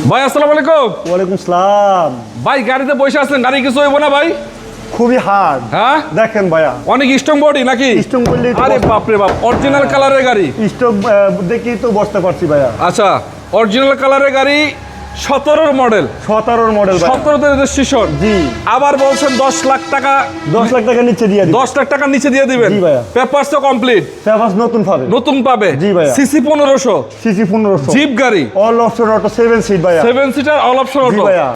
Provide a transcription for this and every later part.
ভাই আসসালামু আলাইকুম। ওয়ালাইকুম সালাম। ভাই গাড়িতে বসে আছেন, গাড়ি কিছু হইব না ভাই? খুবই হার্ড। হ্যাঁ দেখেন ভাইয়া, অনেক স্ট্রং বডি নাকি? স্ট্রং বললেই তো আরে বাপ রে বাপ, অরিজিনাল কালারের গাড়ি। স্ট্রং দেখেই তো বসতে পারছি ভাইয়া। আচ্ছা, অরিজিনাল কালারের গাড়ি, 17 মডেল। 17 মডেল ভাই। 17 রেজিস্ট্রেশন। জি। আবার বলছেন 10 লাখ টাকা, 10 লাখ টাকা নিচে দিয়ে দিই। 10 লাখ টাকা নিচে দিয়ে দিবেন। জি ভাইয়া। পেপারস তো কমপ্লিট। পেপারস নতুন পাবে। নতুন পাবে। জি ভাইয়া। সিসি 1500, সিসি 1500, জিপ গাড়ি, অল অপশন অটো 7 সিট ভাইয়া। 7 সিটার অল অপশন জি অটো। ভাইয়া।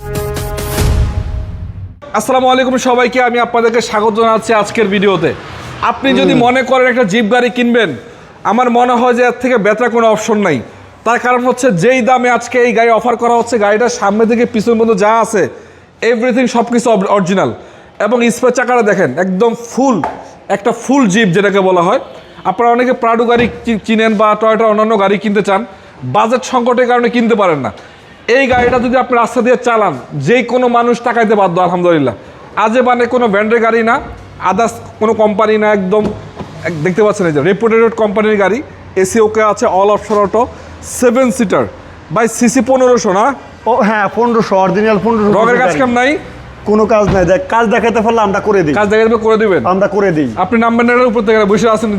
আসসালামু আলাইকুম সবাইকে, আমি আপনাদেরকে স্বাগত জানাচ্ছি আজকের ভিডিওতে। আপনি যদি মনে করেন একটা জিপ গাড়ি কিনবেন, আমার মনে হয় যে এর থেকে বেটার কোনো অপশন নাই। তার কারণ হচ্ছে যেই দামে আজকে এই গাড়ি অফার করা হচ্ছে, গাড়িটার সামনে থেকে পিছন পর্যন্ত যা আছে এভরিথিং সব কিছু অরিজিনাল, এবং স্পেয়ার চাকাটা দেখেন একদম ফুল, একটা ফুল জিপ যেটাকে বলা হয়। আপনারা অনেকে প্রাডো গাড়ি কিনেন বা টয়োটা অন্যান্য গাড়ি কিনতে চান, বাজেট সংকটের কারণে কিনতে পারেন না। এই গাড়িটা যদি আপনি রাস্তা দিয়ে চালান, যে কোনো মানুষ টাকাইতে বাধ্য আলহামদুলিল্লাহ। আজে বানে কোনো ব্র্যান্ডের গাড়ি না, আদার্স কোনো কোম্পানি না, একদম দেখতে পাচ্ছেন এই যে রেপুটেড কোম্পানির গাড়ি। এসি ওকে আছে, all option auto, 7 seater. By CC 1500 না? ও হ্যাঁ, 1500 অরিজিনাল 1500। রঙের কাজ কাম নাই? কোনো কাজ নাই। দেখ, কাজ দেখাতে পারলে আমরা করে দিই। কাজ দেখাতে করে দিবেন? আমরা করে দিই। আপনি নাম্বার নেওয়ার উপর থেকে বসে আছেন,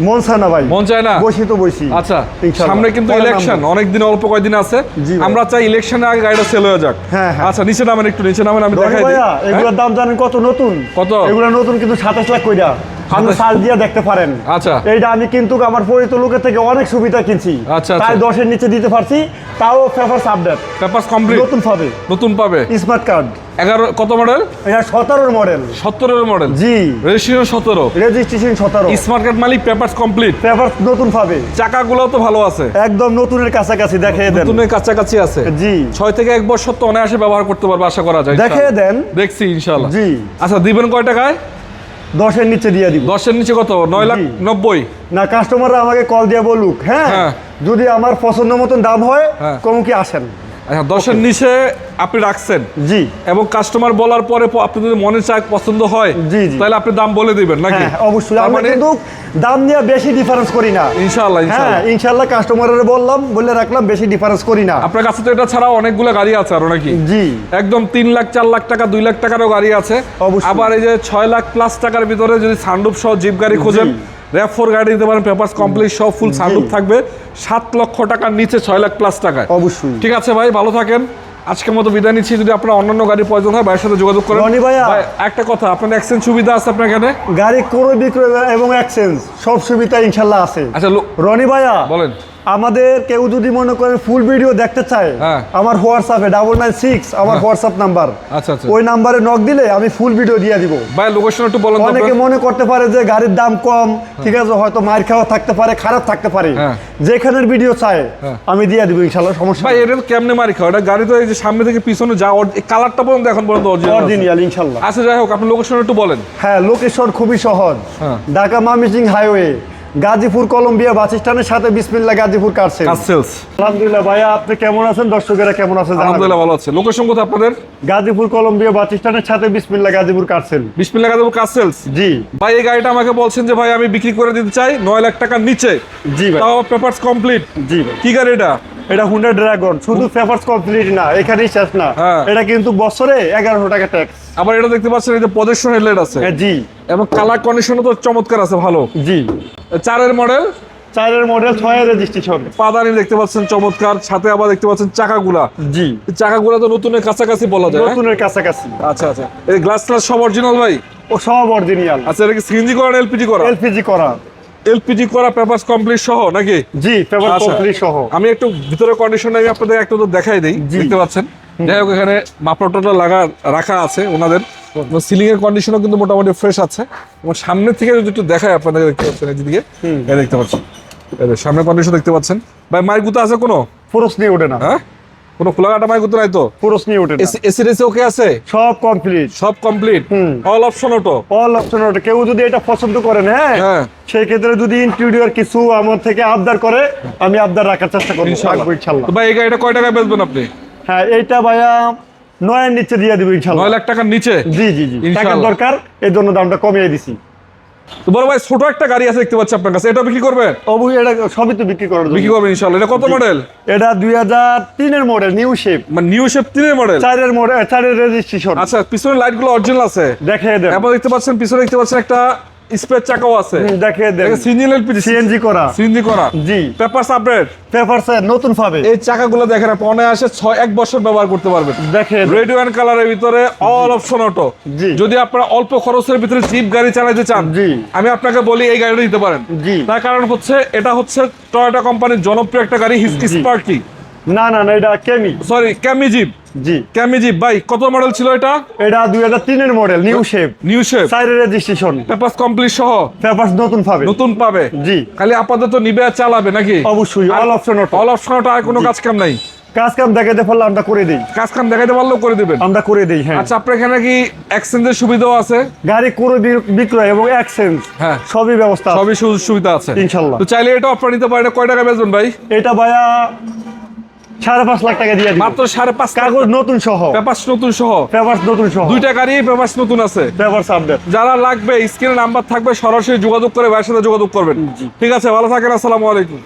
মন চায় না ভাই। মন চায় না? বসি তো বসি। আচ্ছা, ইনশাআল্লাহ। সামনে কিন্তু পরে ইলেকশন, নামবো। অনেকদিন অল্প কয়েকদিন আছে। জি ভাই। আমরা চাই ইলেকশনের আগে গাড়িটা সেল হয়ে যাক। হ্যাঁ, হ্যাঁ। আচ্ছা, নিচে নামেন, একটু নিচে নামেন, আমি দেখাই দিই। ভাইয়া, এগুলোর দাম জানেন কত? নতুন কত? এগুলো নতুন কিন্তু 27 লাখ কইরা। আপনি সার্চ দিয়ে দেখতে পারেন। আচ্ছা। এইটা আমি কিন্তু আমার পরিচিত লোকের থেকে অনেক সুবিধা কিনছি। আচ্ছা, তাই আচ্ছা। 10-এর নিচে দিতে পারছি, তাও পেপারস আপডেট। পেপারস কমপ্লিট, নতুন পাবে। নতুন পাবে। Smart card. 11 কত মডেল? এটা 17 মডেল। 17 মডেল। জি। Registration 17, registration 17। স্মার্ট কার্ড মালিক, পেপারস কমপ্লিট। পেপারস নতুন পাবে। চাকাগুলো তো ভালো আছে, একদম নতুনের কাছাকাছি। দেখিয়ে দেন। নতুনের কাছাকাছি আছে। জি। 6 থেকে 1 বছর তো অনায়াসে ব্যবহার করতে পারবে আশা করা যায়। দেখিয়ে দেন। দেখছি ইনশাআল্লাহ। জি। আচ্ছা, দিবেন কয় টাকায়? 10-এর নিচে দিয়ে দিব। 10-এর নিচে কত? 9 লাখ জি। 90। না, কাস্টমাররা আমাকে কল দিয়ে বলুক, হ্যাঁ, হ্যাঁ। যদি আমার পছন্দ মতন দাম হয়, হ্যাঁ। কম কি আসেন। আচ্ছা, 10-এর নিচে আপনি রাখছেন। জি। এবং কাস্টমার বলার পরে আপনি যদি মনে চায়, পছন্দ হয়, জি, জি। তাহলে আপনি দাম বলে দিবেন নাকি? হ্যাঁ, অবশ্যই। তার আমরা মানে কিন্তু দাম নিয়ে বেশি ডিফারেন্স করি না। ইনশাআল্লাহ, হ্যাঁ, ইনশাআল্লাহ। ইনশাআল্লাহ কাস্টমারের বললাম, বলে রাখলাম, বেশি ডিফারেন্স করি না। আপনার কাছে তো এটা ছাড়াও অনেকগুলো গাড়ি আছে আরো নাকি? জি। একদম 3 লাখ 4 লাখ টাকা, 2 লাখ টাকারও গাড়ি আছে। অবশ্যই। আবার এই যে 6 লাখ প্লাস টাকার ভিতরে যদি সানরুফ সহ জিপ গাড়ি খোঁজেন, RAV4 গাড়ি দিতে পারেন, পেপারস কমপ্লিট সব, ফুল সানরুফ থাকবে। 7 লক্ষ টাকার নিচে 6 লাখ প্লাস টাকায়। অবশ্যই। ঠিক আছে ভাই, ভালো থাকেন। আজকের মতো বিদায় নিচ্ছি। যদি আপনার অন্যান্য গাড়ির প্রয়োজন হয়, ভাইয়ের সাথে যোগাযোগ করেন। রনি ভাইয়া। ভাই, একটা কথা, আপনার এক্সচেঞ্জ সুবিধা আছে আপনার এখানে? গাড়ি ক্রয় বিক্রয় এবং এক্সচেঞ্জ সব সুবিধা ইনশাল্লাহ আছে। আচ্ছা, রনি ভাইয়া বলেন। আমাদের কেউ যদি মনে করেন ফুল ভিডিও দেখতে চায়, হ্যাঁ। আমার হোয়াটসঅ্যাপে 996 আমার হোয়াটসঅ্যাপ নাম্বার। আচ্ছা, আচ্ছা। ওই নাম্বারে নক দিলে আমি ফুল ভিডিও দিয়ে দিব। ভাই, লোকেশন একটু বলেন তো অনেকে আপনার। মনে করতে পারে যে গাড়ির দাম কম, ঠিক আছে, হয়তো মার খাওয়া থাকতে পারে, খারাপ থাকতে পারে। হ্যাঁ। যেখানের ভিডিও চায় হ্যাঁ। আমি দিয়ে দিব ইনশাল্লাহ, সমস্যা ভাই, নেই। এটা তো কেমনে মারি খাও? এটা গাড়ি তো এই যে সামনে থেকে পিছনে যা, কালারটা পর্যন্ত এখন পর্যন্ত অরিজিনাল। অরিজিনাল ইনশাল্লাহ। আচ্ছা, যাই হোক, আপনি লোকেশন একটু বলেন। হ্যাঁ, লোকেশন খুবই সহজ। হ্যাঁ। ঢাকা ময়মনসিংহ হাইওয়ে, গাজীপুর কলম্বিয়া বাস স্ট্যান্ডের সাথে বিসমিল্লাহ গাজীপুর কার সেল। কার সেলস। আলহামদুলিল্লাহ ভাইয়া, আপনি কেমন আছেন? দর্শকেরা কেমন আছে জানাবেন। আলহামদুলিল্লাহ ভালো আছে। লোকেশন কোথায় আপনাদের? গাজীপুর কলম্বিয়া বাস স্ট্যান্ডের সাথে বিসমিল্লাহ গাজীপুর কার সেল। বিসমিল্লাহ গাজীপুর কার সেলস। জি। ভাই, এই গাড়িটা আমাকে বলছেন যে ভাই আমি বিক্রি করে দিতে চাই 9 লাখ টাকার নিচে। জি ভাই। তাও পেপারস কমপ্লিট। জি ভাই। কি গাড়ি এটা? এটা হুন্ডা ড্রাগন। শুধু পেপারস কমপ্লিট না, এখানেই শেষ না। হ্যাঁ। এটা কিন্তু বছরে 1100 টাকা ট্যাক্স। আবার এটা দেখতে পাচ্ছেন, এই যে প্রজেকশন হেডলাইট আছে, জি। এবং কালার কন্ডিশনও তো চমৎকার আছে, ভালো। জি। 4-এর মডেল, 4-এর মডেল, 6-এর রেজিস্ট্রেশন। পাদানি দেখতে পাচ্ছেন চমৎকার, সাথে আবার দেখতে পাচ্ছেন চাকাগুলা। জি। এই চাকাগুলা তো নতুনের কাছাকাছি বলা যায়। হ্যাঁ? নতুনের কাছাকাছি। আচ্ছা, আচ্ছা। এই গ্লাস ট্লাস সব অরিজিনাল ভাই? ও সব অরিজিনাল। আচ্ছা, এটা কি সিএনজি করা না এলপিজি করা? এলপিজি করা। এলপিজি করা, পেপারস কমপ্লিট সহ নাকি? জি, পেপার আচ্ছা। কমপ্লিট সহ। আমি একটু ভিতরে কন্ডিশন আমি আপনাদের একটু তো দেখাই দিই। জি। দেখতে পাচ্ছেন, যাই হোক, এখানে মাপটা রাখা আছে ওনাদের। সিলিং এর কন্ডিশনও কিন্তু মোটামুটি ফ্রেশ আছে। এবং সামনে থেকে যদি একটু দেখায় আপনাদের, দেখতে পাচ্ছেন এদিকে, এই দেখতে পাচ্ছেন, এই যে সামনে কন্ডিশন দেখতে পাচ্ছেন। ভাই, মাইক গুতা আছে কোনো? পুরোস নিয়ে ওঠে না। হ্যাঁ, কোনো খোলাঘাটা মাইক গুতা নাই তো? পুরোস নিয়ে ওঠে না। এসি রেসি ওকে আছে? সব কমপ্লিট। সব complete, all option auto. All option ওঠে। কেউ যদি এটা পছন্দ করেন, হ্যাঁ, হ্যাঁ, সেই ক্ষেত্রে যদি ইন্টেরিয়র কিছু আমার থেকে আবদার করে, আমি আবদার রাখার চেষ্টা করবো ইনশাআল্লাহ। ইনশাল্লাহ। তো ভাই, এই গাড়িটা কয় টাকায় বেচবেন আপনি? হ্যাঁ, এইটা ভাইয়া 9-এর নিচে দিয়ে দিব ইনশাল্লাহ। 9 লাখ টাকার নিচে? জি জি জি। টাকার ইনশাআল্লাহ। দরকার, এই জন্য দামটা কমিয়ে দিছি। তো বড় ভাই ছোট একটা গাড়ি আছে দেখতে পাচ্ছি আপনার কাছে, এটা বিক্রি করবেন? অবশ্যই এটা সবই তো বিক্রি করার জন্য। বিক্রি করবেন ইনশাআল্লাহ। এটা কত মডেল? এটা 2003 এর মডেল, নিউ শেপ, মানে নিউ শেপ 3 এর মডেল। 4 এর মডেল, 4 এর রেজিস্ট্রেশন। আচ্ছা, পিছনের লাইটগুলো অরিজিনাল আছে? দেখিয়ে দেন। এবং দেখতে পাচ্ছেন পিছনে দেখতে পাচ্ছেন একটা স্পেস চাকাও আছে। দেখিয়ে দেন। সিঙ্গেল এলপিজি, সিএনজি করা। সিএনজি করা। জি। Papers update. পেপারস নতুন পাবে। এই চাকাগুলো দেখেন আপনি অনায়াসে 1 বছর ব্যবহার করতে পারবেন। দেখেন। রেড ওয়ান কালারের ভিতরে অল অপশন অটো। জি। যদি আপনারা অল্প খরচের ভিতরে জিপ গাড়ি চালাতে চান, জি। আমি আপনাকে বলি এই গাড়িটা নিতে পারেন। জি। তার কারণ হচ্ছে এটা হচ্ছে টয়োটা কোম্পানির জনপ্রিয় একটা গাড়ি, স্পার্কি। না না না, এটা কেমি। সরি, ক্যামি জিপ। জি। ক্যামি জিপ ভাই, কত মডেল ছিল এটা? এটা 2003 এর model, new shape, new shape, 4 এর রেজিস্ট্রেশন, পেপারস কমপ্লিট সহ। পেপারস নতুন পাবে। নতুন পাবে। জি। খালি আপাতত নিবে আর চালাবে নাকি? অবশ্যই all option auto. All option auto, আর কোনো কাজ কাম নাই? কাজ কাম দেখাতে পারলে আমরা করে দেই। কাজ কাম দেখাইতে পারলেও করে দিবেন? আমরা করে দেই, হ্যাঁ। আচ্ছা, আপনার এখানে কি এক্সচেঞ্জের সুবিধাও আছে? গাড়ি করে বিক্রয় এবং এক্সচেঞ্জ, হ্যাঁ, সবই ব্যবস্থা আছে। সবই সুযোগ সুবিধা আছে ইনশাআল্লাহ। তো চাইলে এটা অফার নিতে পারেন। কয় টাকা বেচবেন ভাই? এটা ভাইয়া 5.5 লাখ টাকা দিয়ে দিই। মাত্র 5.5 কাগজ নতুন সহ, পেপারস নতুন সহ। পেপারস নতুন সহ, দুইটা গাড়ি পেপারস নতুন আছে। Papers update. যারা লাগবে স্ক্রিনে নাম্বার থাকবে, সরাসরি যোগাযোগ করে ভাইয়ের সাথে যোগাযোগ করবেন। ঠিক আছে, ভালো থাকেন, আসসালামু আলাইকুম।